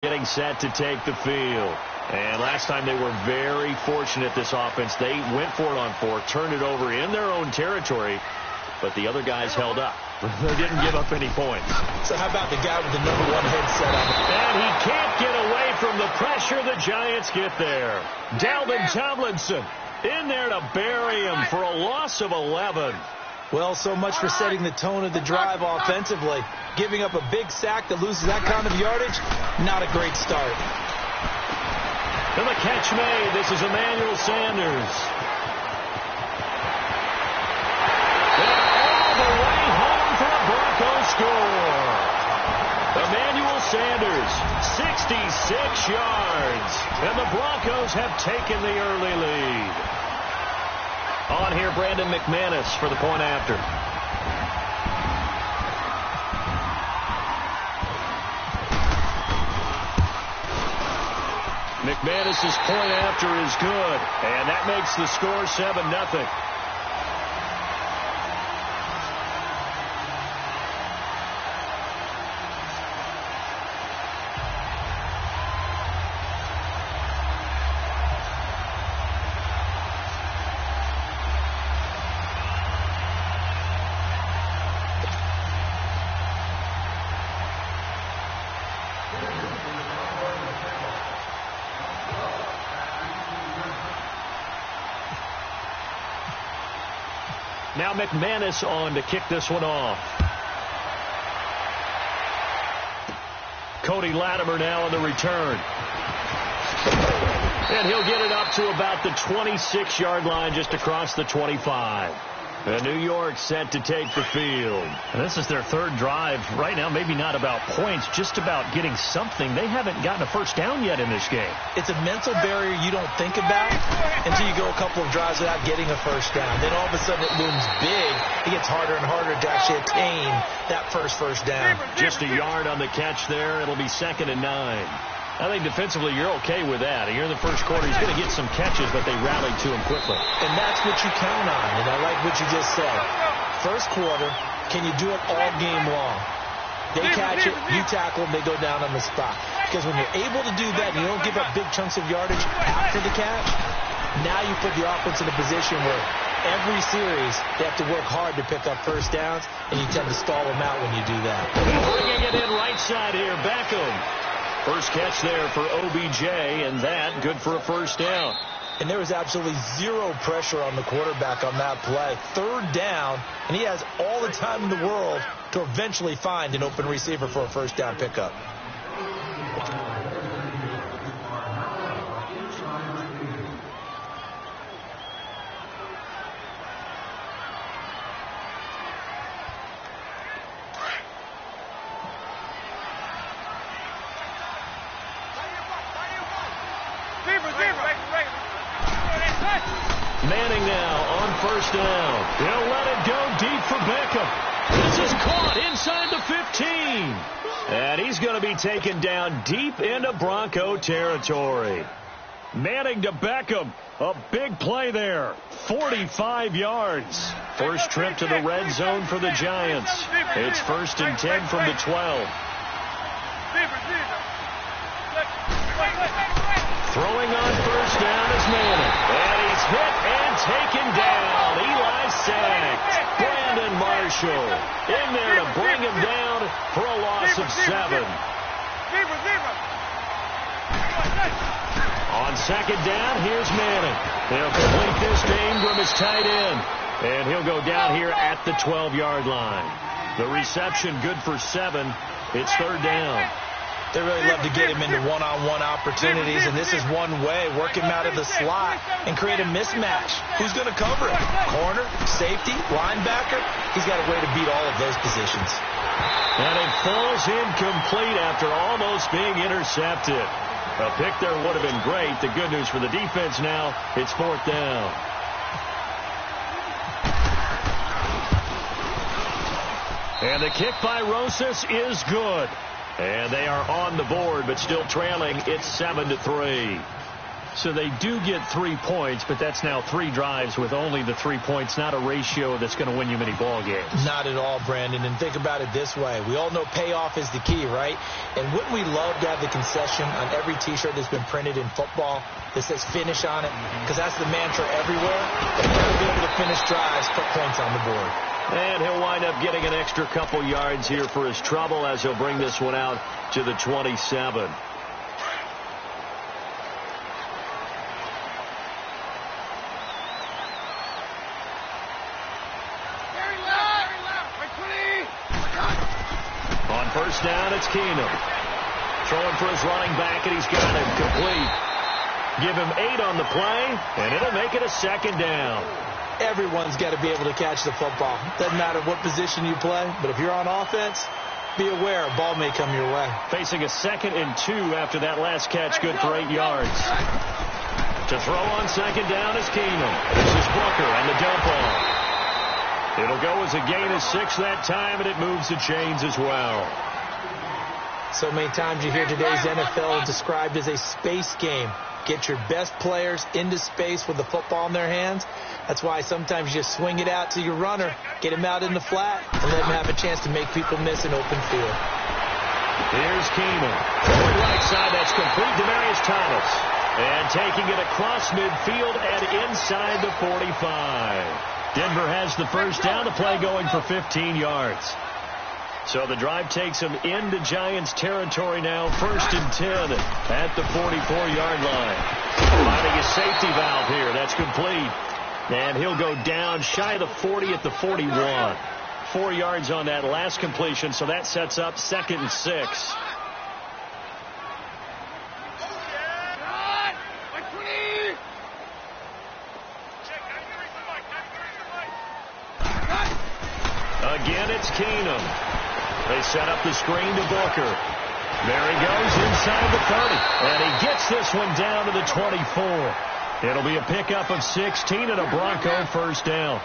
Getting set to take the field. And last time they were very fortunate, this offense. They went for it on 4, turned it over in their own territory, but the other guys held up. They didn't give up any points. So how about the guy with the #1 headset on? And he can't get away from the pressure. The Giants get there. Dalvin Tomlinson in there to bury him for a loss of 11. Well, so much for setting the tone of the drive offensively. Giving up a big sack that loses that kind of yardage, not a great start. And the catch made. This is Emmanuel Sanders. They're all the way home for a Broncos score. Emmanuel Sanders, 66 yards. And the Broncos have taken the early lead. On here, Brandon McManus for the point after. McManus's point after is good, and that makes the score 7-0. Now McManus on to kick this one off. Cody Latimer now on the return. And he'll get it up to about the 26-yard line, just across the 25. And New York set to take the field. And this is their third drive. Right now, maybe not about points, just about getting something. They haven't gotten a first down yet in this game. It's a mental barrier you don't think about until you go a couple of drives without getting a first down. Then all of a sudden it looms big. It gets harder and harder to actually attain that first down. Just a yard on the catch there. It'll be 2nd and 9. I think defensively you're okay with that. Here in the first quarter, he's going to get some catches, but they rallied to him quickly. And that's what you count on, and I like what you just said. First quarter, can you do it all game long? They catch it, you tackle them, they go down on the spot. Because when you're able to do that and you don't give up big chunks of yardage after the catch, now you put the offense in a position where every series they have to work hard to pick up first downs, and you tend to stall them out when you do that. Bringing it in right side here, Beckham. First catch there for OBJ, and that good for a first down. And there was absolutely zero pressure on the quarterback on that play. 3rd down, and he has all the time in the world to eventually find an open receiver for a first down pickup. Manning now on first down. He'll let it go deep for Beckham. This is caught inside the 15. And he's going to be taken down deep into Bronco territory. Manning to Beckham. A big play there. 45 yards. First trip to the red zone for the Giants. It's 1st and 10 from the 12. Throwing on first down is Manning. And he's hit and taken down. Eli sacked. Brandon Marshall in there to bring him down for a loss of 7. On 2nd down, here's Manning. He'll complete this to Ingram as tight end. And he'll go down here at the 12-yard line. The reception good for 7. It's 3rd down. They really love to get him into one-on-one opportunities, and this is one way. Work him out of the slot and create a mismatch. Who's going to cover him? Corner, safety, linebacker? He's got a way to beat all of those positions. And it falls incomplete after almost being intercepted. A pick there would have been great. The good news for the defense now, it's 4th down. And the kick by Rosas is good. And they are on the board, but still trailing. It's 7-3. So they do get 3 points, but that's now 3 drives with only the 3 points, not a ratio that's going to win you many ball games. Not at all, Brandon. And think about it this way. We all know payoff is the key, right? And wouldn't we love to have the concession on every T-shirt that's been printed in football that says finish on it? Because that's the mantra everywhere. But you got to be able to finish drives, put points on the board. And he'll wind up getting an extra couple yards here for his trouble as he'll bring this one out to the 27. On first down, it's Keenum. Throwing for his running back, and he's got him complete. Give him 8 on the play, and it'll make it a second down. Everyone's got to be able to catch the football. Doesn't matter what position you play, but if you're on offense, be aware a ball may come your way. Facing a 2nd and 2 after that last catch, good for 8 yards. To throw on second down is Keenum. This is Booker and the dump off. It'll go as a gain of 6 that time, and it moves the chains as well. So many times you hear today's NFL described as a space game. Get your best players into space with the football in their hands. That's why sometimes you just swing it out to your runner, get him out in the flat, and let him have a chance to make people miss an open field. Here's Keenum. Going right side, that's complete to Demarius Thomas. And taking it across midfield and inside the 45. Denver has the first down, the play going for 15 yards. So the drive takes him into Giants territory now, 1st and 10 at the 44-yard line. Finding a safety valve here. That's complete. And he'll go down shy of the 40 at the 41. 4 yards on that last completion, so that sets up 2nd and 6. Again, it's Keenum. They set up the screen to Booker. There he goes inside the 30. And he gets this one down to the 24. It'll be a pickup of 16 and a Bronco first down.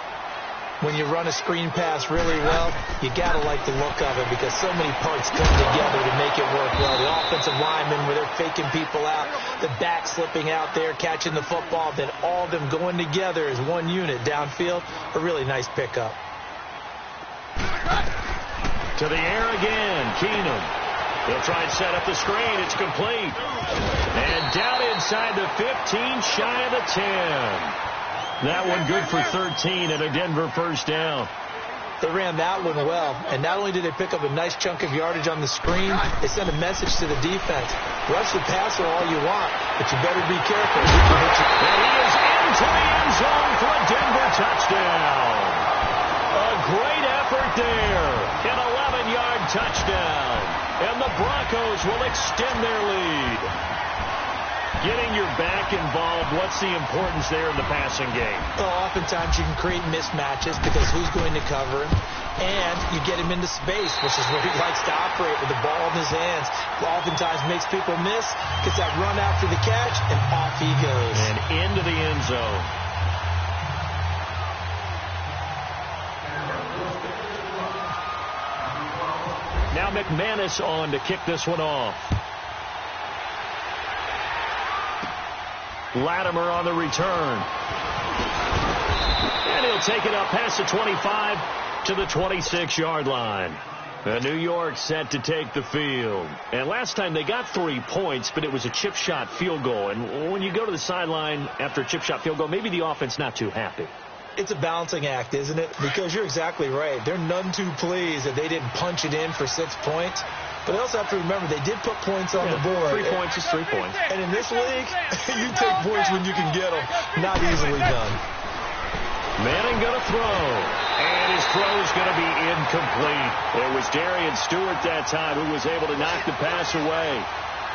When you run a screen pass really well, you got to like the look of it because so many parts come together to make it work well. The offensive linemen where they're faking people out, the back slipping out there, catching the football, then all of them going together as one unit downfield. A really nice pickup. To the air again, Keenum. He'll try and set up the screen. It's complete. And down inside the 15, shy of the 10. That one good for 13 and a Denver first down. They ran that one well. And not only did they pick up a nice chunk of yardage on the screen, they sent a message to the defense. Rush the passer all you want, but you better be careful. And he is into the end zone for a Denver touchdown. A great effort there. An 11-yard touchdown. And the Broncos will extend their lead. Getting your back involved, what's the importance there in the passing game? Well, oftentimes you can create mismatches because who's going to cover him? And you get him into space, which is where he likes to operate with the ball in his hands. Oftentimes makes people miss, gets that run after the catch, and off he goes. And into the end zone. Now McManus on to kick this one off. Latimer on the return. And he'll take it up past the 25 to the 26-yard line. New York set to take the field. And last time they got 3 points, but it was a chip shot field goal. And when you go to the sideline after a chip shot field goal, maybe the offense not too happy. It's a balancing act, isn't it? Because you're exactly right. They're none too pleased that they didn't punch it in for 6 points. But they also have to remember they did put points on the board. 3 points is 3 points. And in this league, you take points when you can get them. Not easily done. Manning going to throw. And his throw is going to be incomplete. It was Darian Stewart that time who was able to knock the pass away.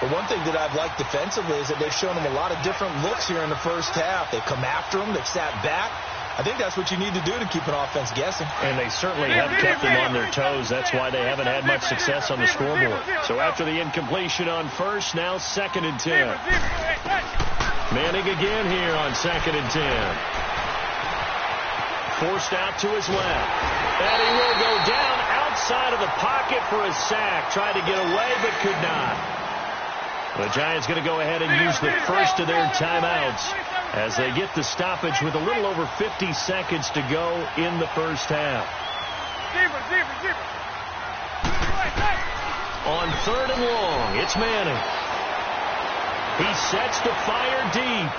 But one thing that I've liked defensively is that they've shown them a lot of different looks here in the first half. They've come after them. They've sat back. I think that's what you need to do to keep an offense guessing. And they certainly have kept them on their toes. That's why they haven't had much success on the scoreboard. So after the incompletion on first, now 2nd and 10. Manning again here on 2nd and 10. Forced out to his left. And he will go down outside of the pocket for a sack. Tried to get away, but could not. The Giants going to go ahead and use the first of their timeouts as they get the stoppage with a little over 50 seconds to go in the first half. On 3rd and long, it's Manning. He sets to fire deep.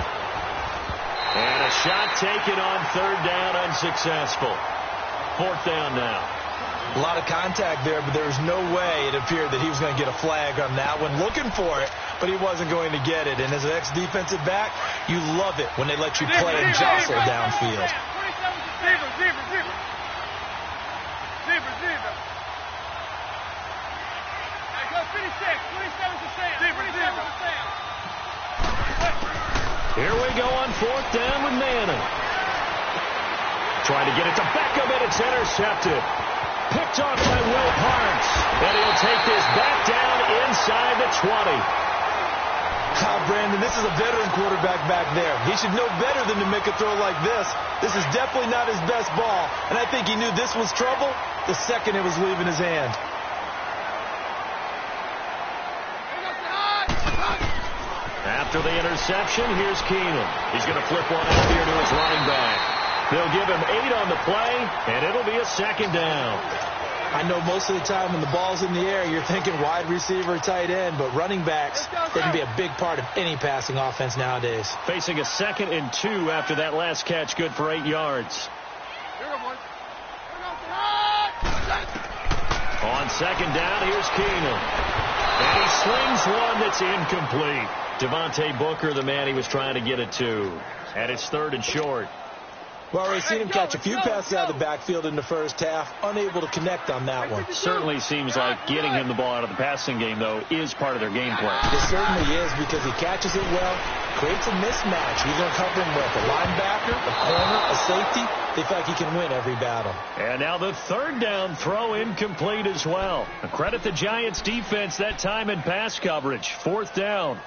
And a shot taken on 3rd down, unsuccessful. 4th down now. A lot of contact there, but there was no way it appeared that he was going to get a flag on that one. Looking for it, but he wasn't going to get it. And as an ex-defensive back, you love it when they let you play and jostle downfield. Here we go on 4th down with Manning. Trying to get it to Beckham, and it's intercepted. Picked off by Will Parks. And he'll take this back down inside the 20. Brandon, this is a veteran quarterback back there. He should know better than to make a throw like this. This is definitely not his best ball. And I think he knew this was trouble the second it was leaving his hand. After the interception, here's Keenum. He's going to flip one out here to his running back. They'll give him 8 on the play, and it'll be a 2nd down. I know most of the time when the ball's in the air, you're thinking wide receiver, tight end, but running backs can be a big part of any passing offense nowadays. Facing a 2nd and 2 after that last catch, good for 8 yards. On 2nd down, here's Keenum. And he slings one that's incomplete. Devontae Booker, the man he was trying to get it to. And it's 3rd and short. Well, we've seen him catch a few passes out of the backfield in the first half, unable to connect on that one. Certainly seems like getting him the ball out of the passing game, though, is part of their game plan. It certainly is, because he catches it well, creates a mismatch. He's going to cover him with a linebacker, a corner, a safety. They feel like he can win every battle. And now the 3rd down throw incomplete as well. Credit the Giants defense that time in pass coverage. 4th down.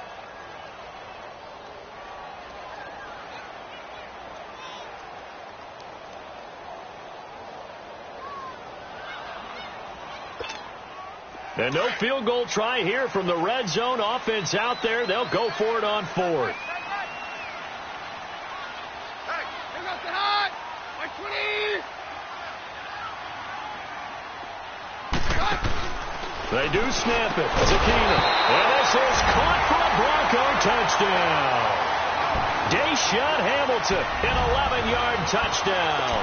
And no field goal try here from the red zone offense out there. They'll go for it on 4th. They do snap it. Zakina. And this is caught for a Bronco touchdown. Deshaun Hamilton, an 11-yard touchdown.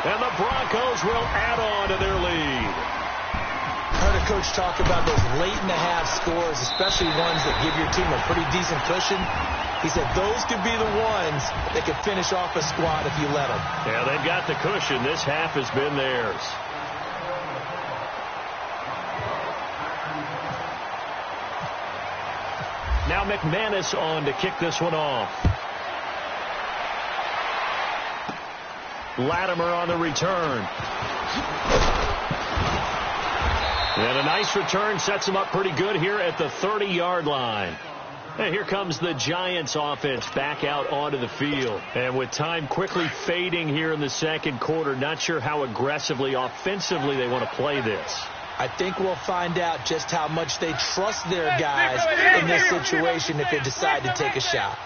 And the Broncos will add on to their lead. Heard a coach talk about those late-in-the-half scores, especially ones that give your team a pretty decent cushion. He said those could be the ones that could finish off a squad if you let them. Yeah, they've got the cushion. This half has been theirs. Now McManus on to kick this one off. Latimer on the return. And a nice return sets him up pretty good here at the 30-yard line. And here comes the Giants offense back out onto the field. And with time quickly fading here in the 2nd quarter, not sure how aggressively, offensively they want to play this. I think we'll find out just how much they trust their guys in this situation if they decide to take a shot.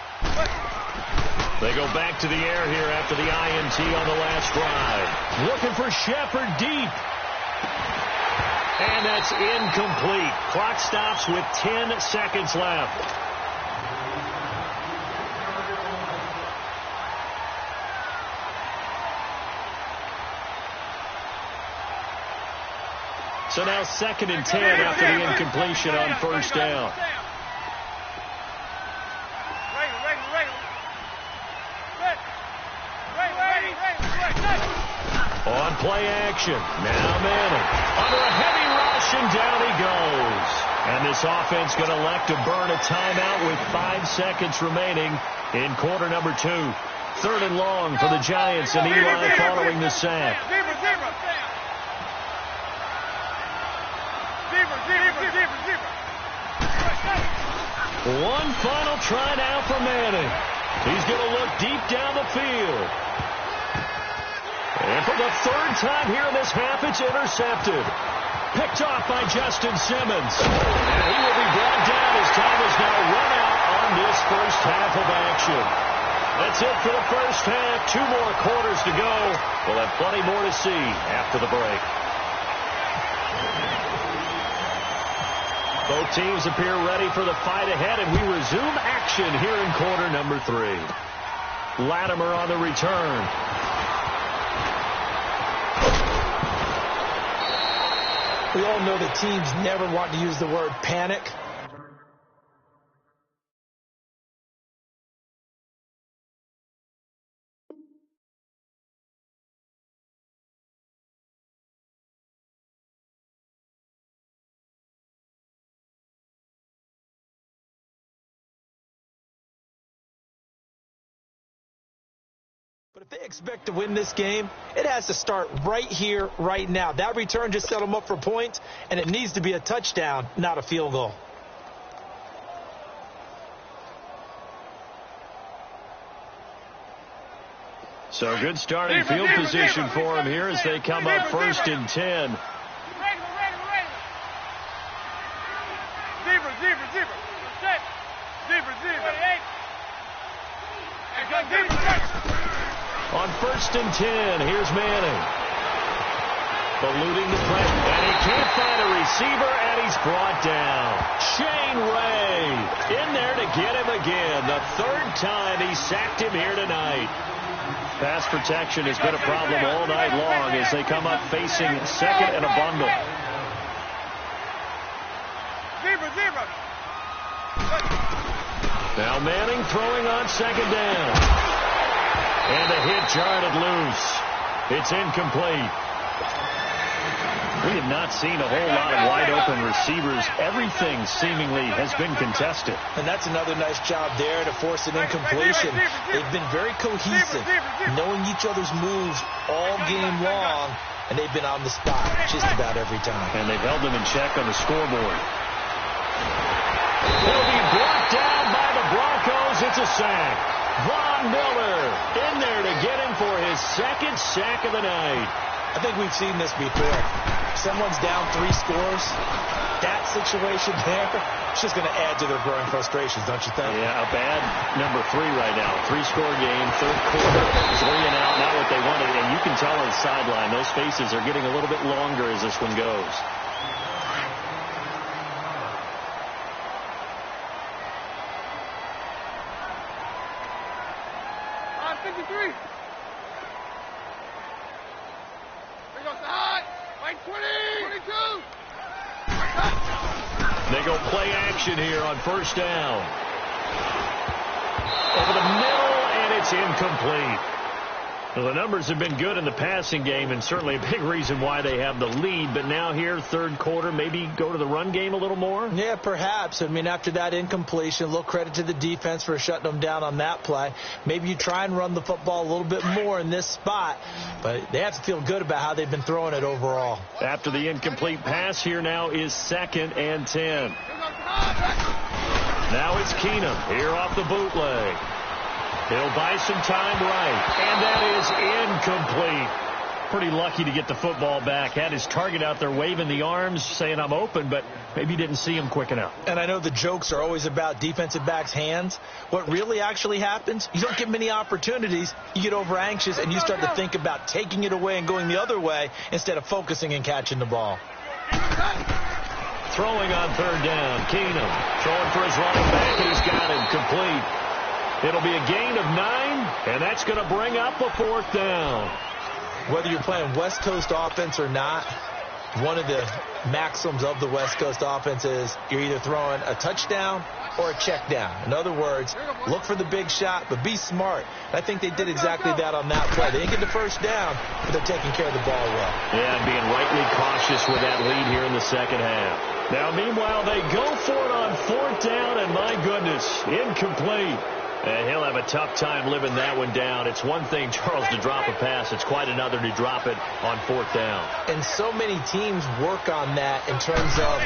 They go back to the air here after the INT on the last drive. Looking for Shepard deep. And that's incomplete. Clock stops with 10 seconds left. So now 2nd and 10 after the incompletion on 1st down. On play action. Now Manning. Under a heavy rush, and down he goes. And this offense going to elect to burn a timeout with 5 seconds remaining in quarter number 2. 3rd and long for the Giants, and Eli following the sack. One final try now for Manning. He's going to look deep down the field. And for the 3rd time here in this half, it's intercepted. Picked off by Justin Simmons. And he will be brought down as time is now run out on this first half of action. That's it for the first half. 2 more quarters to go. We'll have plenty more to see after the break. Both teams appear ready for the fight ahead, and we resume action here in quarter number 3. Latimer on the return. We all know that teams never want to use the word panic. But if they expect to win this game, it has to start right here, right now. That return just set them up for points, and it needs to be a touchdown, not a field goal. So good starting field position for them here as they come up 1st and 10. On 1st and 10, here's Manning. Eluding the pressure, and he can't find a receiver, and he's brought down. Shane Ray in there to get him again. The 3rd time he sacked him here tonight. Pass protection has been a problem all night long as they come up facing 2nd and a bundle. Now Manning throwing on 2nd down. And the hit jarred it loose. It's incomplete. We have not seen a whole lot of wide-open receivers. Everything seemingly has been contested. And that's another nice job there to force an incompletion. They've been very cohesive, knowing each other's moves all game long, and they've been on the spot just about every time. And they've held them in check on the scoreboard. He'll be brought down by the Broncos. It's a sack. Von Miller in there to get him for his 2nd sack of the night. I think we've seen this before. Someone's down 3 scores. That situation there, it's just going to add to their growing frustrations, don't you think? Yeah, a bad number 3 right now. 3-score game, 3rd quarter, 3 and out, not what they wanted. And you can tell on the sideline, those faces are getting a little bit longer as this one goes. They go play action here on 1st down. Over the middle, and it's incomplete. Well, the numbers have been good in the passing game, and certainly a big reason why they have the lead. But now here, 3rd quarter, maybe go to the run game a little more? Yeah, perhaps. I mean, after that incompletion, a little credit to the defense for shutting them down on that play. Maybe you try and run the football a little bit more in this spot. But they have to feel good about how they've been throwing it overall. After the incomplete pass, here now is 2nd and 10. Now it's Keenum here off the bootleg. He'll buy some time right, and that is incomplete. Pretty lucky to get the football back. Had his target out there waving the arms, saying I'm open, but maybe didn't see him quick enough. And I know the jokes are always about defensive backs' hands. What really actually happens, you don't get many opportunities. You get over anxious, and you start to think about taking it away and going the other way instead of focusing and catching the ball. Throwing on 3rd down. Keenum throwing for his running back, and he's got him complete. It'll be a gain of 9, and that's going to bring up a 4th down. Whether you're playing West Coast offense or not, one of the maxims of the West Coast offense is you're either throwing a touchdown or a check down. In other words, look for the big shot, but be smart. I think they did exactly that on that play. They didn't get the 1st down, but they're taking care of the ball well. Yeah, and being rightly cautious with that lead here in the 2nd half. Now, meanwhile, they go for it on 4th down, and my goodness, incomplete. And he'll have a tough time living that one down. It's one thing, Charles, to drop a pass. It's quite another to drop it on 4th down. And so many teams work on that in terms of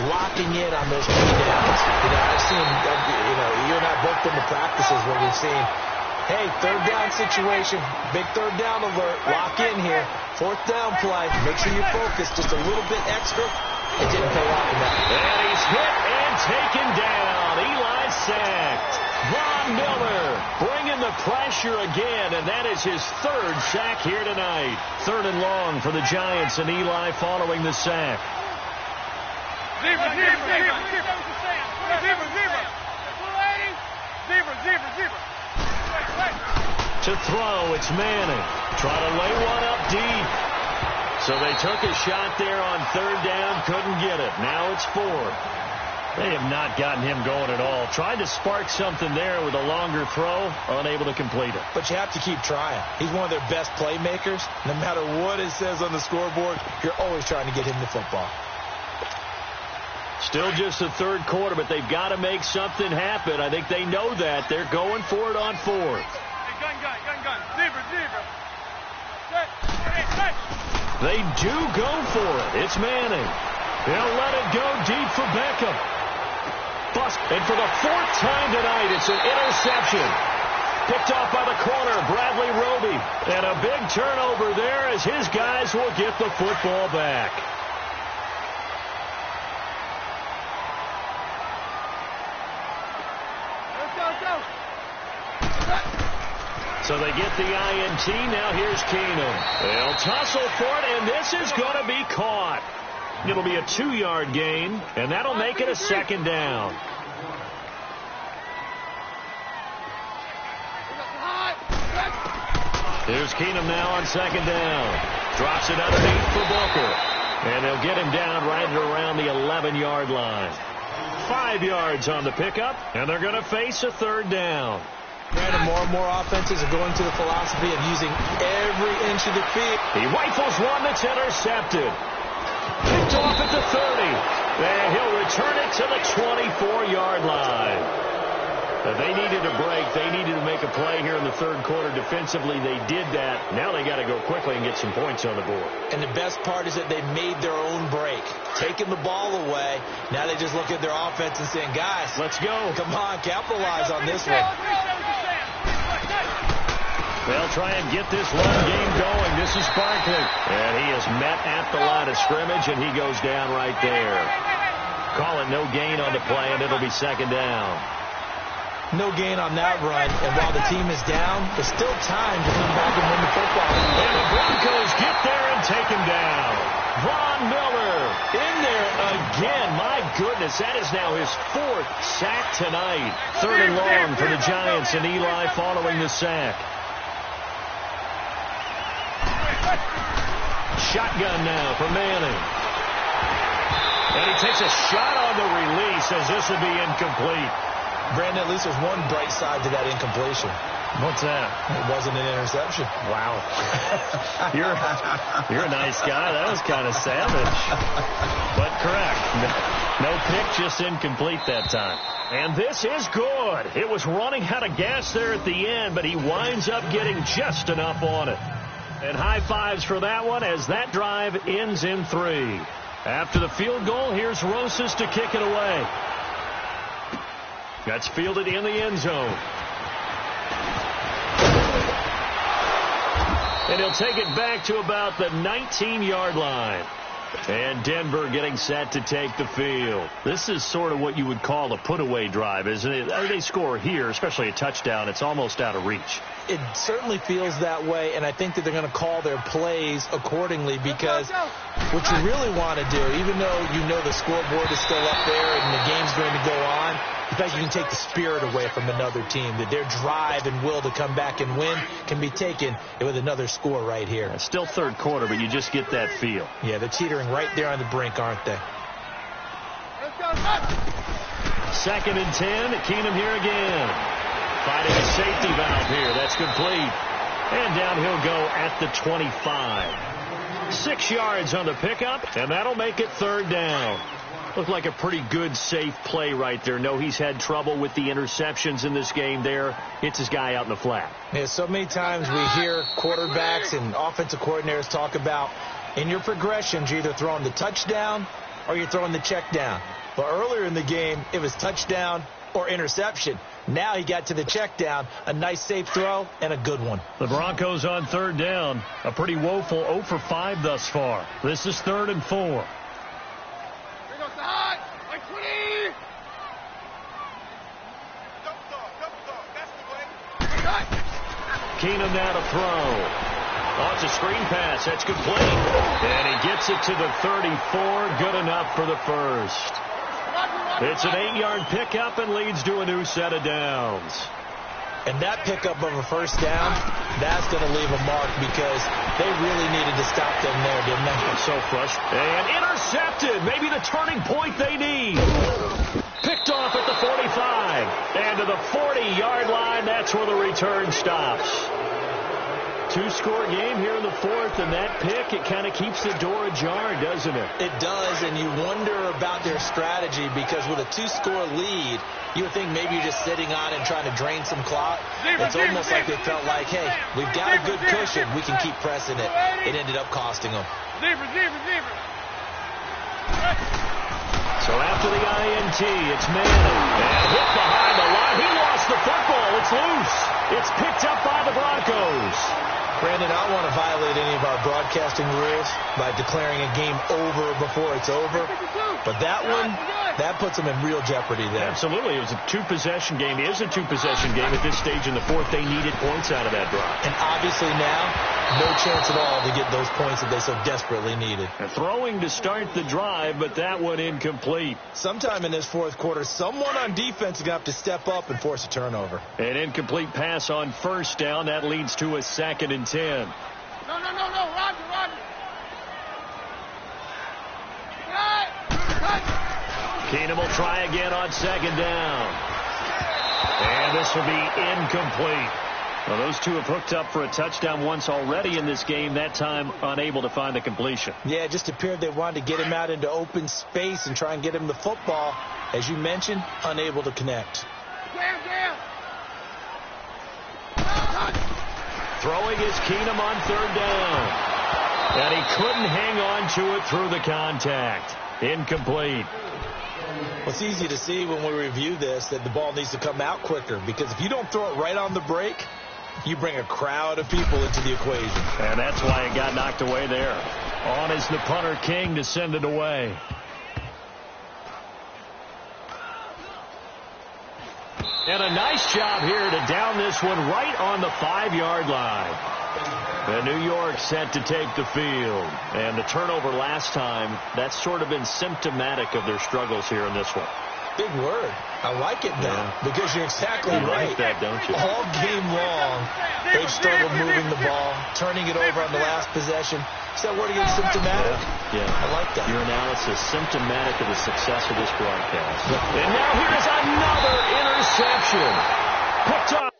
locking in on those key downs. You know, I've seen, you and I both been to practices where we've seen Hey, third down situation. Big third down alert. Lock in here. Fourth down play. Make sure you focus just a little bit extra. It didn't pay off in that. And he's hit and taken down. Eli sacked. Von Miller bringing the pressure again, and that is his third sack here tonight. Third and long for the Giants, and Eli following the sack. To throw, it's Manning. Try to lay one up deep. So they took a shot there on third down, couldn't get it. Now it's fourth. They have not gotten him going at all. Tried to spark something there with a longer throw, unable to complete it. But you have to keep trying. He's one of their best playmakers. No matter what it says on the scoreboard, you're always trying to get him the football. Still just the third quarter, but they've got to make something happen. I think they know that. They're going for it on fourth. Gun. Zebra. They do go for it. It's Manning. They'll let it go deep for Beckham. Bust. And for the fourth time tonight, it's an interception. Picked off by the corner, Bradley Roby. And a big turnover there as his guys will get the football back. So they get the INT. Now here's Keenum. They'll tussle for it, and this is going to be caught. It'll be a 2-yard gain, and that'll make it a second down. Here's Keenum now on second down. Drops it underneath for Booker. And they'll get him down right around the 11-yard line. 5 yards on the pickup, and they're going to face a third down. Brandon, more and more offenses are going to the philosophy of using every inch of the field. He rifles one that's intercepted. Picked off at the 30. And he'll return it to the 24-yard line. They needed a break. They needed to make a play here in the third quarter. Defensively, they did that. Now they got to go quickly and get some points on the board. And the best part is that they made their own break. Taking the ball away. Now they just look at their offense and saying, guys, let's go. Come on, capitalize on this one. They'll try and get this run game going. This is Barkley. And he is met at the line of scrimmage, and he goes down right there. Call it no gain on the play, and it'll be second down. No gain on that run, and while the team is down, there's still time to come back and win the football. And the Broncos get there and take him down. Von Miller in there again. My goodness, that is now his fourth sack tonight. Third and long for the Giants, and Eli following the sack. Shotgun now for Manning. And he takes a shot on the release as this will be incomplete. Brandon, at least there's one bright side to that incompletion. What's that? It wasn't an interception. Wow. You're a nice guy. That was kind of savage. But correct. No pick, just incomplete that time. And this is good. It was running out of gas there at the end, but he winds up getting just enough on it. And high fives for that one as that drive ends in 3. After the field goal, here's Rosas to kick it away. That's fielded in the end zone. And he'll take it back to about the 19-yard line. And Denver getting set to take the field. This is sort of what you would call a put-away drive, isn't it? They score here, especially a touchdown. It's almost out of reach. It certainly feels that way, and I think that they're going to call their plays accordingly because what you really want to do, even though you know the scoreboard is still up there and the game's going to go on, in fact, you can take the spirit away from another team, that their drive and will to come back and win can be taken with another score right here. It's still third quarter, but you just get that feel. Yeah, they're teetering right there on the brink, aren't they? Second and 10. Keenum here again. Fighting a safety valve here. That's complete. And down he'll go at the 25. 6 yards on the pickup, and that'll make it third down. Looked like a pretty good, safe play right there. No, he's had trouble with the interceptions in this game there. Hits his guy out in the flat. Yeah, so many times we hear quarterbacks and offensive coordinators talk about in your progressions, you're either throwing the touchdown or you're throwing the check down. But earlier in the game, it was touchdown or interception. Now he got to the check down, a nice safe throw, and a good one. The Broncos on third down. A pretty woeful 0 for 5 thus far. This is 3rd and 4. Keenum now to throw. Oh, it's a screen pass. That's complete. And he gets it to the 34. Good enough for the first. It's an 8-yard pickup and leads to a new set of downs. And that pickup of a first down, that's going to leave a mark because they really needed to stop them there, didn't they? It's so frustrating. And intercepted. Maybe the turning point they need. Picked off at the 45. And to the 40-yard line, that's where the return stops. 2-score game here in the 4th, and that pick, it kind of keeps the door ajar, doesn't it? It does, and you wonder about their strategy because with a 2-score lead, you would think maybe you're just sitting on and trying to drain some clock. It's almost like they felt like, hey, we've got a good cushion. We can keep pressing it. It ended up costing them. So after the INT, it's Manning. And hit behind the line. He lost the football. It's loose. It's picked up by the Broncos. Brandon, I don't want to violate any of our broadcasting rules by declaring a game over before it's over. But that one, that puts them in real jeopardy there. Absolutely. It was a 2-possession game. It is a 2-possession game at this stage in the 4th. They needed points out of that drive. And obviously now, no chance at all to get those points that they so desperately needed. And throwing to start the drive, but that one incomplete. Sometime in this 4th quarter, someone on defense is going to have to step up and force a turnover. An incomplete pass on first down. That leads to a 2nd and 10. No, Roger. Keenum will try again on 2nd down. And this will be incomplete. Well, those two have hooked up for a touchdown once already in this game, that time unable to find the completion. Yeah, it just appeared they wanted to get him out into open space and try and get him the football. As you mentioned, unable to connect. Throwing is Keenum on 3rd down. And he couldn't hang on to it through the contact. Incomplete. Well, it's easy to see when we review this that the ball needs to come out quicker because if you don't throw it right on the break, you bring a crowd of people into the equation. And that's why it got knocked away there. On is the punter King to send it away. And a nice job here to down this one right on the 5-yard line. And New York set to take the field. And the turnover last time, that's sort of been symptomatic of their struggles here in this one. Big word. I like it now because you're exactly right. Like that, don't you? All game long, they've struggled moving the ball, turning it over on the last possession. Is that word again, symptomatic? Yeah. I like that. Your analysis, symptomatic of the success of this broadcast. And now here's another interception. Picked up.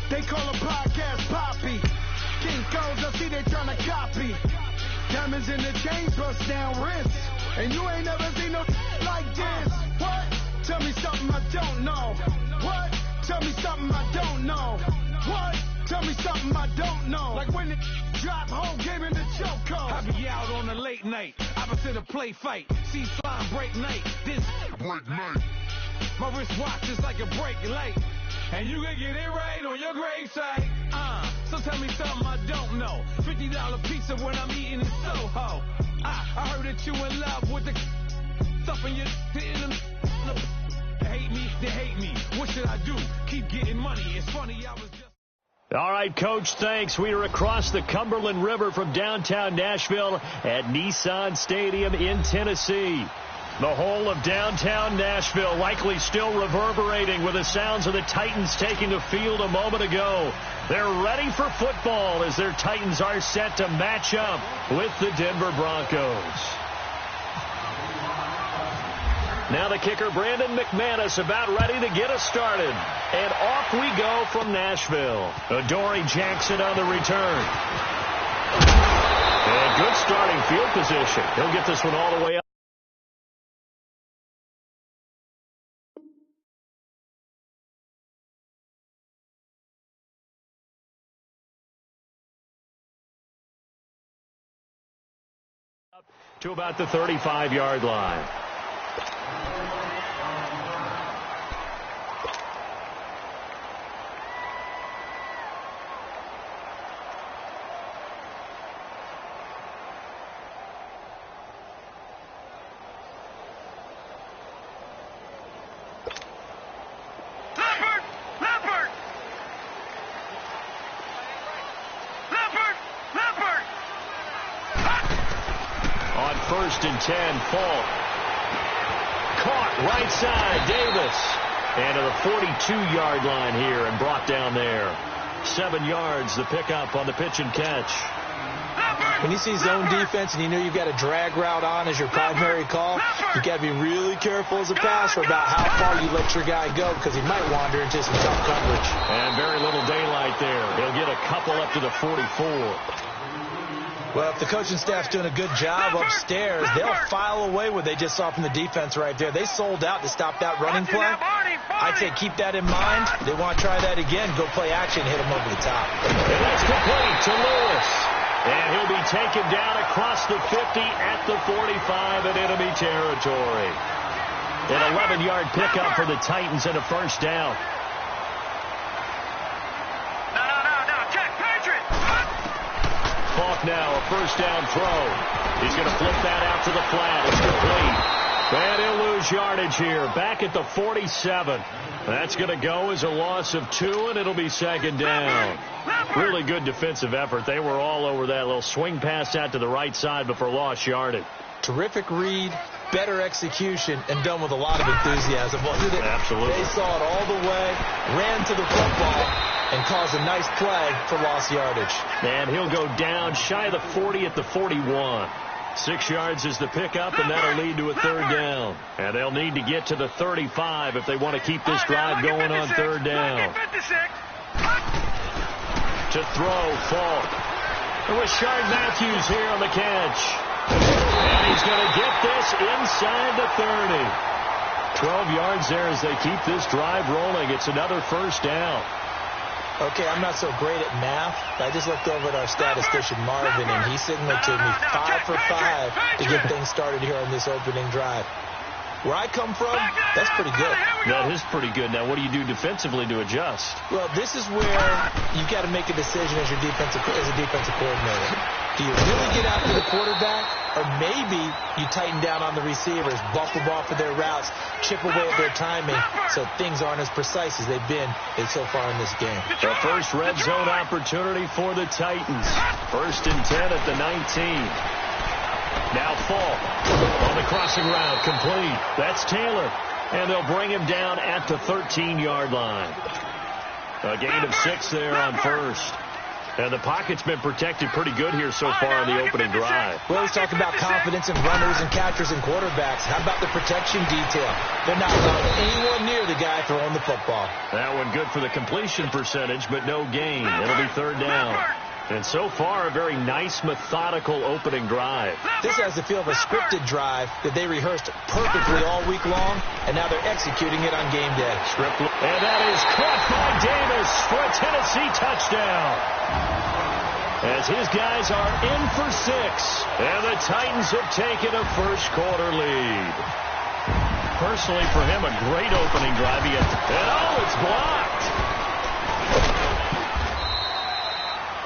They call a podcast Poppy. King Codes, I see they tryna copy. Diamonds in the chains, bust down wrists. And you ain't never seen no like this. What? Tell me something I don't know. What? Tell me something I don't know. What? Tell me something I don't know. Like when it drop, whole game in the chokehold. I be out on a late night, opposite a play fight. See slime break night, this break night. My wristwatch is like a break light. And you can get it right on your gravesite. So tell me something I don't know. $50 pizza when I'm eating in Soho. I heard that you in love with the stuff in your hitting them. They hate me. What should I do? Keep getting money. It's funny, I was just... All right, Coach, thanks. We are across the Cumberland River from downtown Nashville at Nissan Stadium in Tennessee. The whole of downtown Nashville likely still reverberating with the sounds of the Titans taking the field a moment ago. They're ready for football as their Titans are set to match up with the Denver Broncos. Now the kicker, Brandon McManus, about ready to get us started. And off we go from Nashville. Adoree Jackson on the return. And good starting field position. He'll get this one all the way up. To about the 35-yard line. First and 10, Falk. Caught right side, Davis. And to the 42-yard line here and brought down there. 7 yards, the pickup on the pitch and catch. When you see zone defense and you know you've got a drag route on as your primary call, you got to be really careful as a passer about how far you let your guy go because he might wander into some tough coverage. And very little daylight there. He'll get a couple up to the 44. Well, if the coaching staff's doing a good job upstairs, they'll file away what they just saw from the defense right there. They sold out to stop that running play. I'd say keep that in mind. They want to try that again. Go play action, hit them over the top. And that's complete to Lewis. And he'll be taken down across the 50 at the 45 in enemy territory. An 11-yard pickup for the Titans and a first down. Falk now, a first down throw. He's going to flip that out to the flat. It's complete. And he'll lose yardage here. Back at the 47. That's going to go as a loss of 2, and it'll be second down. Really good defensive effort. They were all over that little swing pass out to the right side before lost yardage. Terrific read, better execution, and done with a lot of enthusiasm, wasn't it? Absolutely. They saw it all the way, ran to the football, and caused a nice play for lost yardage. And he'll go down shy of the 40 at the 41. 6 yards is the pickup, and that'll lead to a third down. And they'll need to get to the 35 if they want to keep this drive going on third down. To throw, Falk. It was Shard Matthews here on the catch. And he's going to get this inside the 30. 12 yards there as they keep this drive rolling. It's another first down. Okay, I'm not so great at math. I just looked over at our statistician, Marvin, and he signaled to me 5 for 5 to get things started here on this opening drive. Where I come from, that's pretty good. That is pretty good. Now, what do you do defensively to adjust? Well, this is where you got to make a decision as a defensive coordinator. Do you really get after the quarterback, or maybe you tighten down on the receivers, buff them off of their routes, chip away at their timing, so things aren't as precise as they've been so far in this game. The first red zone opportunity for the Titans. First and 10 at the 19. Now Falk on the crossing route, complete. That's Taylor. And they'll bring him down at the 13-yard line. A gain of 6 there on first. And the pocket's been protected pretty good here so far in the opening drive. We always talk about confidence in runners and catchers and quarterbacks. How about the protection detail? They're not allowing anyone near the guy throwing the football. That one good for the completion percentage, but no gain. It'll be third down. And so far, a very nice, methodical opening drive. This has the feel of a scripted drive that they rehearsed perfectly all week long, and now they're executing it on game day. And that is caught by Davis for a Tennessee touchdown. As his guys are in for 6, and the Titans have taken a first quarter lead. Personally, for him, a great opening drive. It's blocked.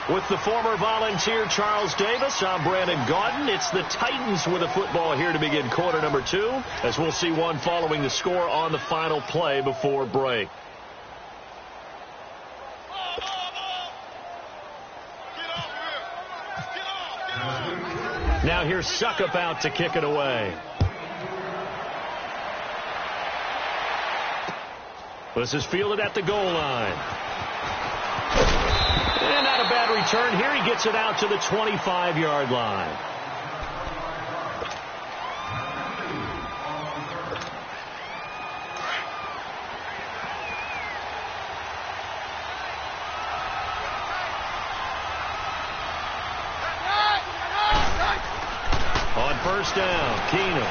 With the former Volunteer Charles Davis, I'm Brandon Gaudin. It's the Titans with a football here to begin quarter number 2, as we'll see one following the score on the final play before break. Now here's Suckup out to kick it away. This is fielded at the goal line. And not a bad return. Here he gets it out to the 25-yard line. first down. Keenum.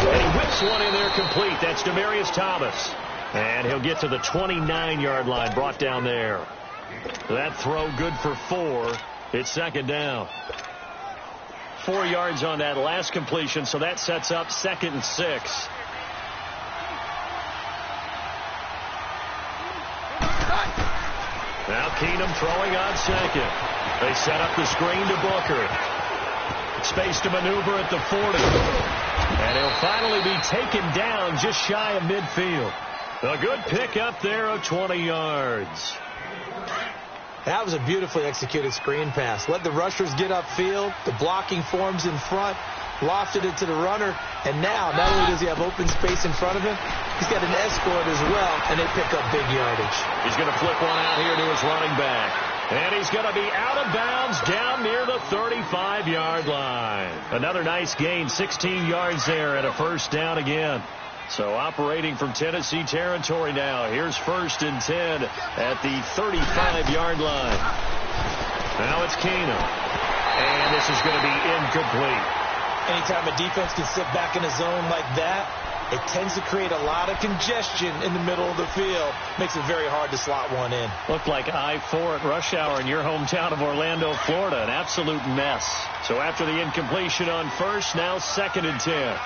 And he whips one in there complete. That's Demaryius Thomas. And he'll get to the 29-yard line, brought down there. That throw good for 4. It's second down. 4 yards on that last completion, so that sets up 2nd and 6. Now Keenum throwing on second. They set up the screen to Booker. Space to maneuver at the 40. And he'll finally be taken down just shy of midfield. A good pick up there of 20 yards. That was a beautifully executed screen pass. Let the rushers get upfield. The blocking forms in front. Lofted it to the runner. And now, not only does he have open space in front of him, he's got an escort as well, and they pick up big yardage. He's going to flip one out here to his running back. And he's going to be out of bounds down near the 35-yard line. Another nice gain, 16 yards there, and a first down again. So operating from Tennessee territory now. Here's 1st and 10 at the 35-yard line. Now it's Keenum. And this is going to be incomplete. Anytime a defense can sit back in a zone like that, it tends to create a lot of congestion in the middle of the field. Makes it very hard to slot one in. Looked like I-4 at rush hour in your hometown of Orlando, Florida. An absolute mess. So after the incompletion on first, now 2nd and 10.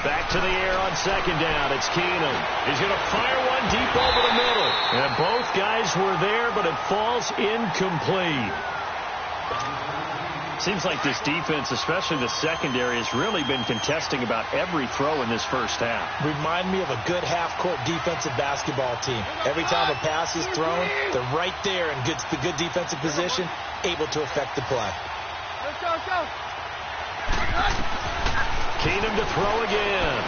Back to the air on 2nd down. It's Keenum. He's going to fire one deep over the middle. And both guys were there, but it falls incomplete. Seems like this defense, especially the secondary, has really been contesting about every throw in this first half. Remind me of a good half-court defensive basketball team. Every time a pass is thrown, they're right there in the good defensive position, able to affect the play. Let's go. Keenum to throw again.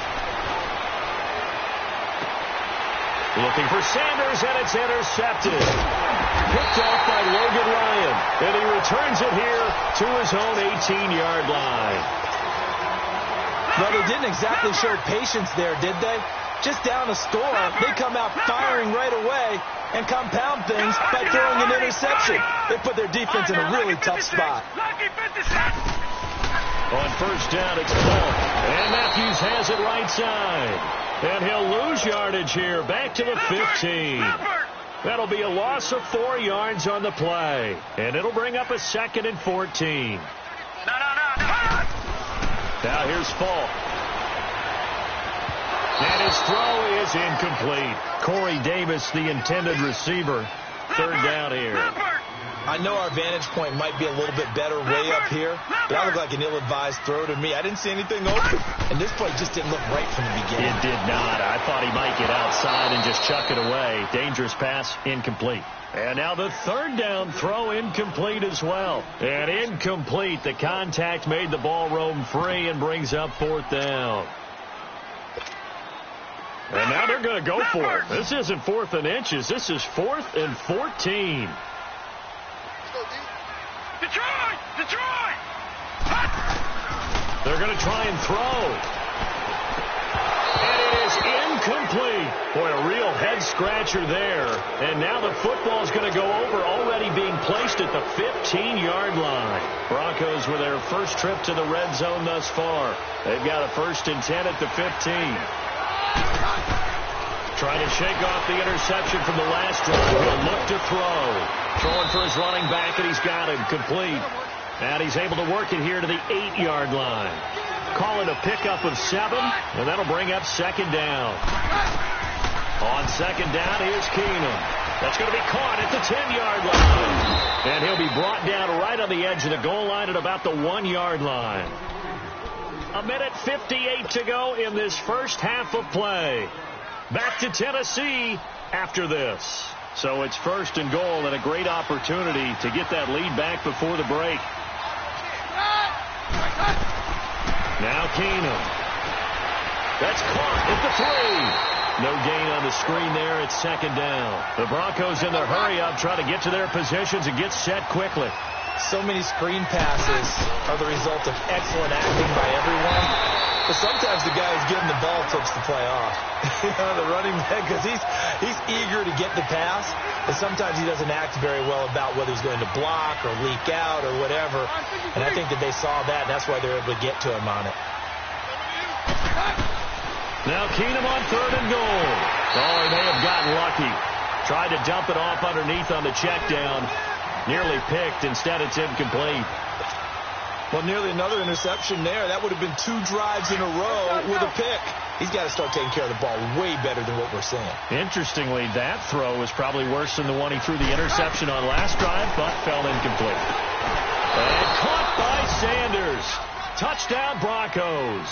Looking for Sanders, and it's intercepted. Picked off by Logan Ryan. And he returns it here to his own 18-yard line. Well, they didn't exactly show patience there, did they? Just down a score, they come out firing right away and compound things by throwing an interception. They put their defense in a really tough spot. On first down, it's Paul. And Matthews has it right side. And he'll lose yardage here, back to the 15. That'll be a loss of 4 yards on the play. And it'll bring up a 2nd and 14. Now here's Falk. And his throw is incomplete. Corey Davis, the intended receiver. 3rd down here. I know our vantage point might be a little bit better way up here, but that looked like an ill-advised throw to me. I didn't see anything open, and this play just didn't look right from the beginning. It did not. I thought he might get outside and just chuck it away. Dangerous pass, incomplete. And now the 3rd down throw incomplete as well. And incomplete. The contact made the ball roam free and brings up 4th down. And now they're going to go for it. This isn't 4th and inches. This is 4th and 14. Detroit! They're going to try and throw. And it is incomplete. Boy, a real head-scratcher there. And now the football's going to go over, already being placed at the 15-yard line. Broncos with their first trip to the red zone thus far. They've got a 1st and 10 at the 15. Trying to shake off the interception from the last drive. He'll look to throw. Throwing for his running back, and he's got him complete. And he's able to work it here to the 8-yard line. Call it a pickup of 7, and that'll bring up 2nd down. On 2nd down, here's Keenum. That's going to be caught at the 10-yard line. And he'll be brought down right on the edge of the goal line at about the 1-yard line. 1:58 to go in this first half of play. Back to Tennessee after this. So it's 1st and goal, and a great opportunity to get that lead back before the break. Now Keenum. That's caught at the 3. No gain on the screen there. It's 2nd down. The Broncos in their hurry up, trying to get to their positions and get set quickly. So many screen passes are the result of excellent acting by everyone. But sometimes the guy who's getting the ball tips the play off. The running back, because he's eager to get the pass, and sometimes he doesn't act very well about whether he's going to block or leak out or whatever. And I think that they saw that, and that's why they're able to get to him on it. Now Keenum on 3rd and goal. Oh, he may have gotten lucky. Tried to dump it off underneath on the check down. Nearly picked. Instead, it's incomplete. Well, nearly another interception there. That would have been 2 drives in a row with a pick. He's got to start taking care of the ball way better than what we're seeing. Interestingly, that throw was probably worse than the one he threw the interception on last drive, but fell incomplete. And caught by Sanders. Touchdown, Broncos.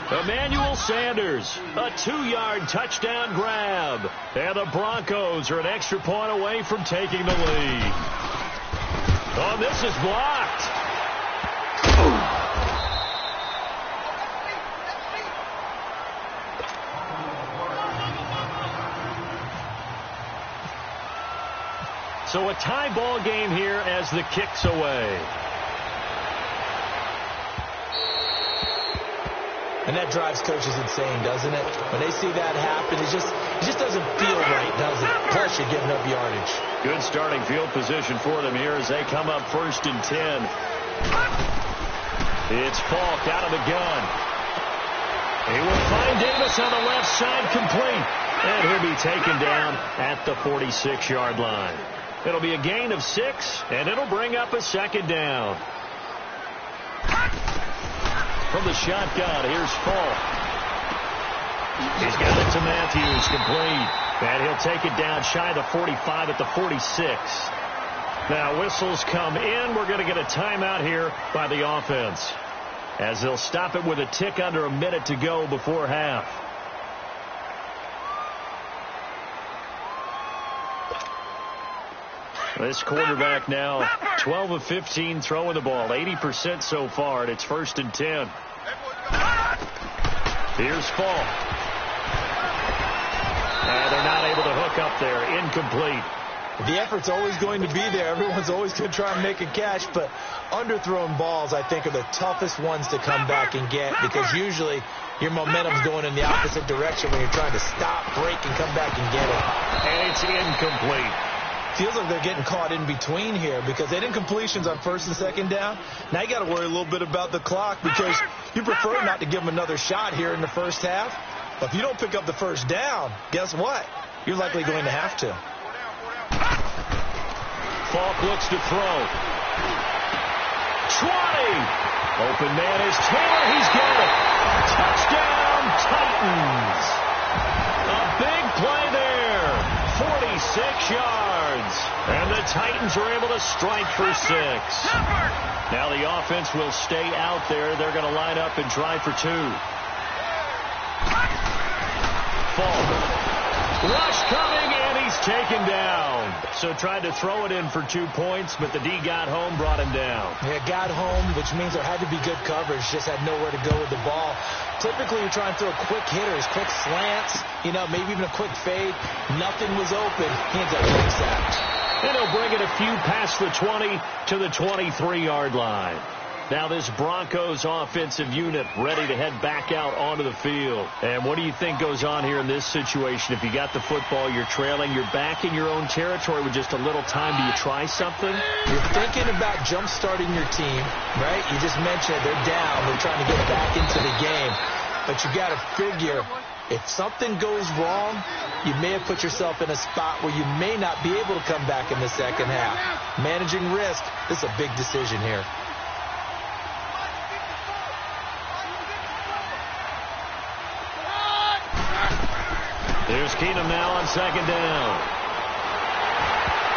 Emmanuel Sanders, a 2-yard touchdown grab. And the Broncos are an extra point away from taking the lead. Oh, this is blocked. So a tie ball game here as the kick's away. And that drives coaches insane, doesn't it? When they see that happen, it just doesn't feel right, does it? Plus, you're giving up yardage. Good starting field position for them here as they come up 1st and 10. It's Falk out of the gun. He will find Davis on the left side, complete. And he'll be taken down at the 46-yard line. It'll be a gain of 6, and it'll bring up a 2nd down. From the shotgun, here's Falk. He's got it to Matthews, complete. And he'll take it down shy of the 45 at the 46. Now whistles come in. We're going to get a timeout here by the offense, as they'll stop it with a tick under a minute to go before half. This quarterback now 12 of 15 throwing the ball, 80% so far, and it's 1st and 10. Here's Falk. And they're not able to hook up there. Incomplete. The effort's always going to be there. Everyone's always going to try and make a catch, but underthrown balls, I think, are the toughest ones to come back and get, because usually your momentum's going in the opposite direction when you're trying to stop, break, and come back and get it. And it's incomplete. Feels like they're getting caught in between here, because they did incompletions on 1st and 2nd down. Now you got to worry a little bit about the clock, because you prefer not to give them another shot here in the first half. But if you don't pick up the 1st down, guess what? You're likely going to have to. Falk looks to throw. 20. Open man is Taylor. He's got it. Touchdown, Titans. A big play there. 46 yards. And the Titans are able to strike for 6. Now the offense will stay out there. They're going to line up and try for 2. Falk. Rush coming, and he's taken down. So tried to throw it in for 2 points, but the D got home, brought him down. Yeah, got home, which means there had to be good coverage. Just had nowhere to go with the ball. Typically, you're trying to throw quick hitters, quick slants, maybe even a quick fade. Nothing was open. He ends up getting sacked. And he'll bring it a few past the 20 to the 23-yard line. Now this Broncos offensive unit ready to head back out onto the field. And what do you think goes on here in this situation? If you got the football, you're trailing, you're back in your own territory with just a little time. Do you try something? You're thinking about jump-starting your team, right? You just mentioned they're down. They're trying to get back into the game. But you got to figure, if something goes wrong, you may have put yourself in a spot where you may not be able to come back in the second half. Managing risk, this is a big decision here. Here's Keenum now on 2nd down.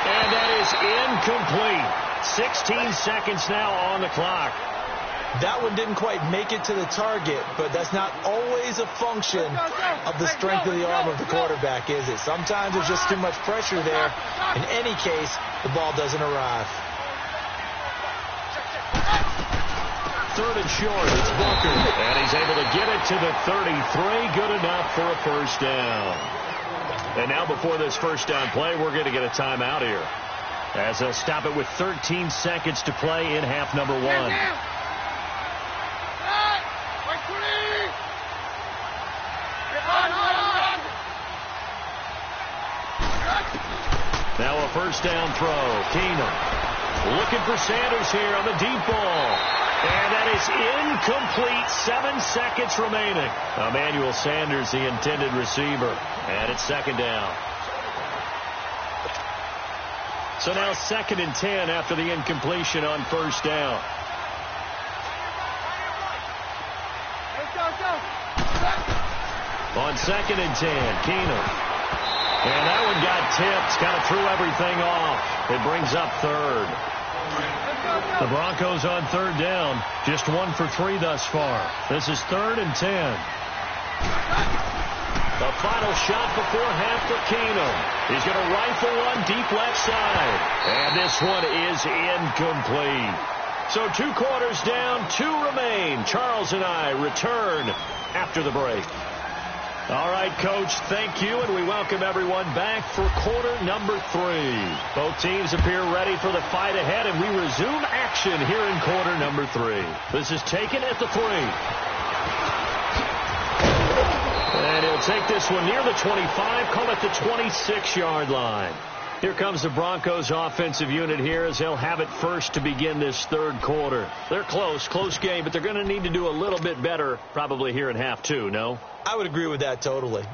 And that is incomplete. 16 seconds now on the clock. That one didn't quite make it to the target, but that's not always a function of the strength of the arm of the quarterback, is it? Sometimes there's just too much pressure there. In any case, the ball doesn't arrive. 3rd and short, it's Booker. And he's able to get it to the 33. Good enough for a 1st down. And now before this 1st down play, we're going to get a timeout here. as they'll stop it with 13 seconds to play in half number 1. Now a first down throw. Keenum looking for Sanders here on the deep ball. And that is incomplete. 7 seconds remaining. Emmanuel Sanders, the intended receiver. And it's second down. So now 2nd and 10 after the incompletion on first down. On 2nd and 10, Keenum. And that one got tipped. Kind of threw everything off. It brings up 3rd. The Broncos on 3rd down. Just 1 for 3 thus far. This is 3rd and 10. The final shot before half for Keenum. He's going to rifle one deep left side. And this one is incomplete. So 2 quarters down, 2 remain. Charles and I return after the break. All right, Coach, thank you, and we welcome everyone back for quarter number 3. Both teams appear ready for the fight ahead, and we resume action here in quarter number 3. This is taken at the 3. And he'll take this one near the 25, call it the 26-yard line. Here comes the Broncos offensive unit here as they'll have it first to begin this 3rd quarter. They're close game, but they're going to need to do a little bit better probably here in half 2, no? I would agree with that totally.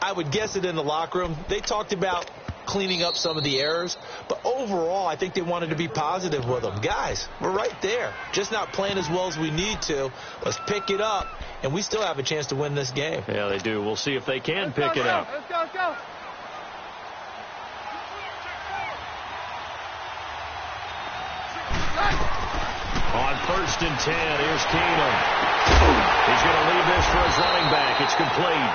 I would guess it in the locker room. They talked about cleaning up some of the errors, but overall I think they wanted to be positive with them. Guys, we're right there. Just not playing as well as we need to. Let's pick it up, and we still have a chance to win this game. Yeah, they do. We'll see if they can pick it up. Let's go. On 1st and 10, here's Keenum. He's going to leave this for his running back. It's complete.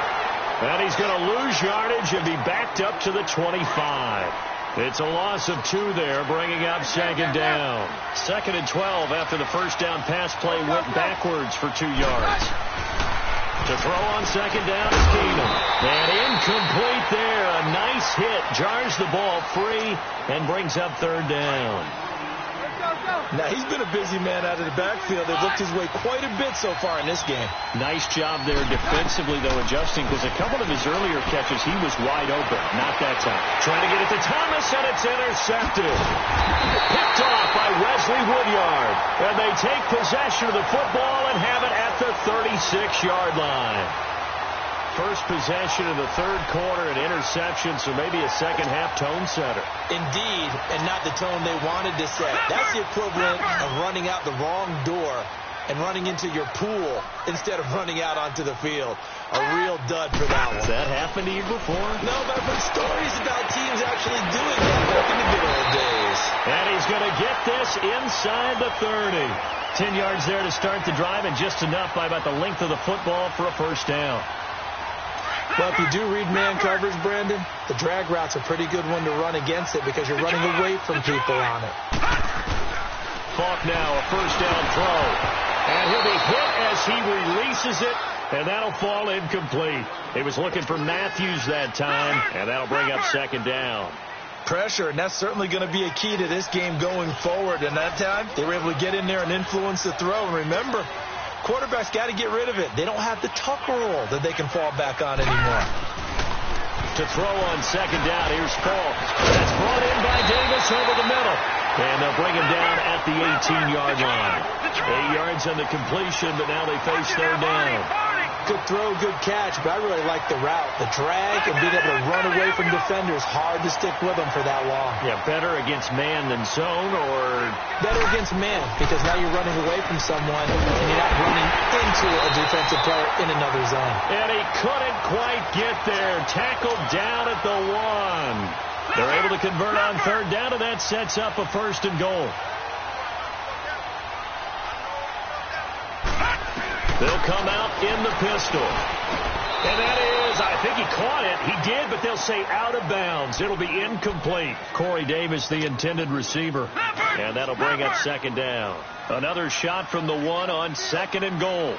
And he's going to lose yardage and be backed up to the 25. It's a loss of 2 there, bringing up 2nd down. 2nd and 12 after the first down pass play went backwards for 2 yards. To throw on 2nd down is Keenum. And incomplete there. A nice hit. Jars the ball free and brings up 3rd down. Now, he's been a busy man out of the backfield. They've looked his way quite a bit so far in this game. Nice job there defensively, though, adjusting, because a couple of his earlier catches, he was wide open. Not that time. Trying to get it to Thomas, and it's intercepted. Picked off by Wesley Woodyard. And they take possession of the football and have it at the 36-yard line. First possession of the 3rd quarter, an interception, so maybe a second-half tone setter. Indeed, and not the tone they wanted to set. That's the equivalent of running out the wrong door and running into your pool instead of running out onto the field. A real dud for that one. Has that happened to you before? No, but I've heard stories about teams actually doing that back in the good old days. And he's going to get this inside the 30. 10 yards there to start the drive, and just enough by about the length of the football for a first down. Well, if you do read man coverage, Brandon, the drag route's a pretty good one to run against it because you're running away from people on it. Falk now, a first down throw. And he'll be hit as he releases it, and that'll fall incomplete. He was looking for Matthews that time, and that'll bring up 2nd down. Pressure, and that's certainly going to be a key to this game going forward. And that time, they were able to get in there and influence the throw. And remember, quarterbacks got to get rid of it. They don't have the tuck roll that they can fall back on anymore. To throw on 2nd down, here's Falk. That's brought in by Davis over the middle. And they'll bring him down at the 18-yard line. 8 yards on the completion, but now they face 3rd down. Good throw, good catch, but I really like the route. The drag and being able to run away from defenders. Hard to stick with them for that long. Yeah, better against man than zone, or? Better against man, because now you're running away from someone and you're not running into a defensive player in another zone. And he couldn't quite get there. Tackled down at the 1. They're able to convert on 3rd down, and that sets up a 1st and goal. They'll come out in the pistol. And that is, I think he caught it. He did, but they'll say out of bounds. It'll be incomplete. Corey Davis, the intended receiver. And that'll bring up 2nd down. Another shot from the 1 on 2nd and goal.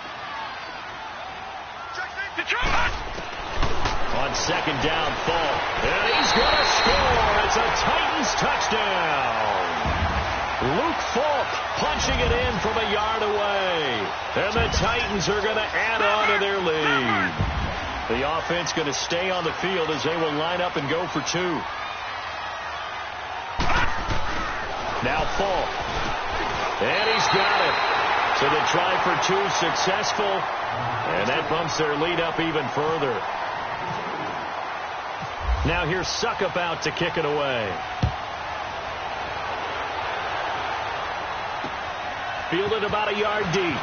On On second down, Falk. And he's going to score. It's a Titans touchdown. Luke Falk punching it in from a yard away. And the Titans are going to add on to their lead. The offense going to stay on the field as they will line up and go for two. Now Falk. And he's got it. So the try for two successful. And that bumps their lead up even further. Now here's Suckup out to kick it away. Fielded about a yard deep.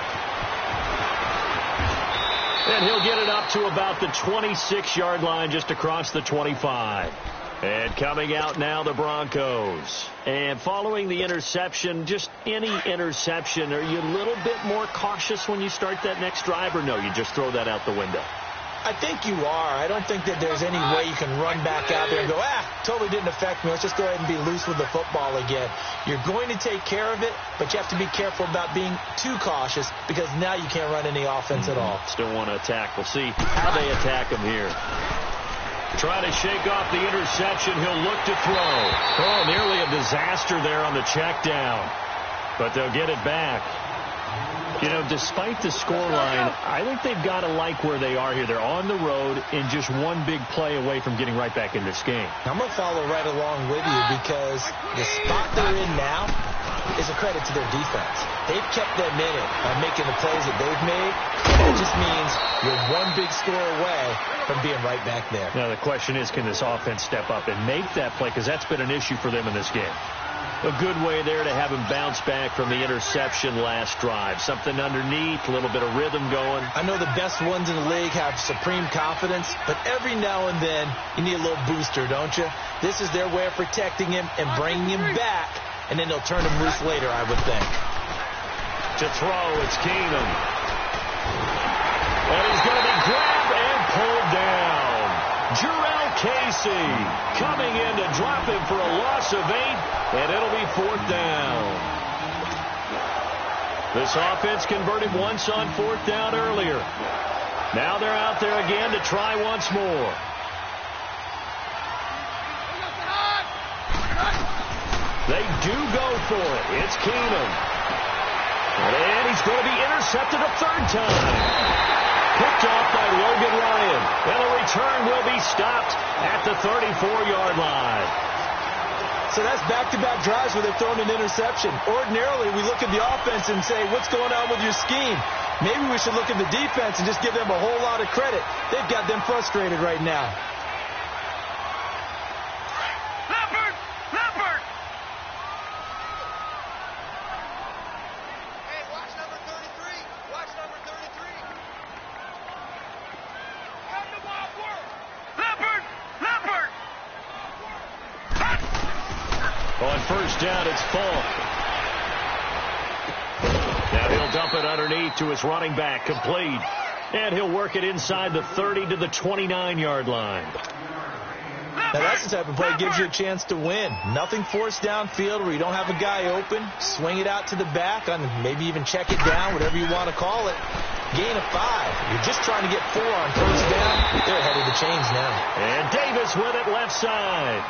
And he'll get it up to about the 26-yard line, just across the 25. And coming out now, the Broncos. And following the interception, just any interception, are you a little bit more cautious when you start that next drive, or no, you just throw that out the window? I think you are. I don't think that there's any way you can run back out there and go, totally didn't affect me. Let's just go ahead and be loose with the football again. You're going to take care of it, but you have to be careful about being too cautious because now you can't run any offense at all. Still want to attack. We'll see how they attack him here. Try to shake off the interception. He'll look to throw. Oh, nearly a disaster there on the check down. But they'll get it back. You know, despite the scoreline, I think they've got to like where they are here. They're on the road and just one big play away from getting right back in this game. I'm going to follow right along with you because the spot they're in now is a credit to their defense. They've kept them in it by making the plays that they've made. And it just means you're one big score away from being right back there. Now, the question is, can this offense step up and make that play? Because that's been an issue for them in this game. A good way there to have him bounce back from the interception last drive. Something underneath, a little bit of rhythm going. I know the best ones in the league have supreme confidence, but every now and then you need a little booster, don't you? This is their way of protecting him and bringing him back, and then they'll turn him loose later, I would think. To throw, it's Keenum. And he's going to be grabbed and pulled down. Jarrell Casey coming in to drop him for a loss of 8, and it'll be 4th down. This offense converted once on 4th down earlier. Now they're out there again to try once more. They do go for it. It's Keenum. And he's going to be intercepted a 3rd time. Picked off by Logan Ryan. And the return will be stopped at the 34-yard line. So that's back-to-back drives where they've thrown an interception. Ordinarily, we look at the offense and say, what's going on with your scheme? Maybe we should look at the defense and just give them a whole lot of credit. They've got them frustrated right now. Leopard! Leopard! Hey, watch number 33. Watch number 33. Come to my work. Leopard! Leopard! On 1st down, it's Falk. Now he'll dump it underneath to his running back, complete. And he'll work it inside the 30 to the 29-yard line. Now that's the type of play that gives you a chance to win. Nothing forced downfield where you don't have a guy open. Swing it out to the back, on maybe even check it down, whatever you want to call it. Gain of 5. You're just trying to get 4 on 1st down. They're ahead of the chains now. And Davis with it left side.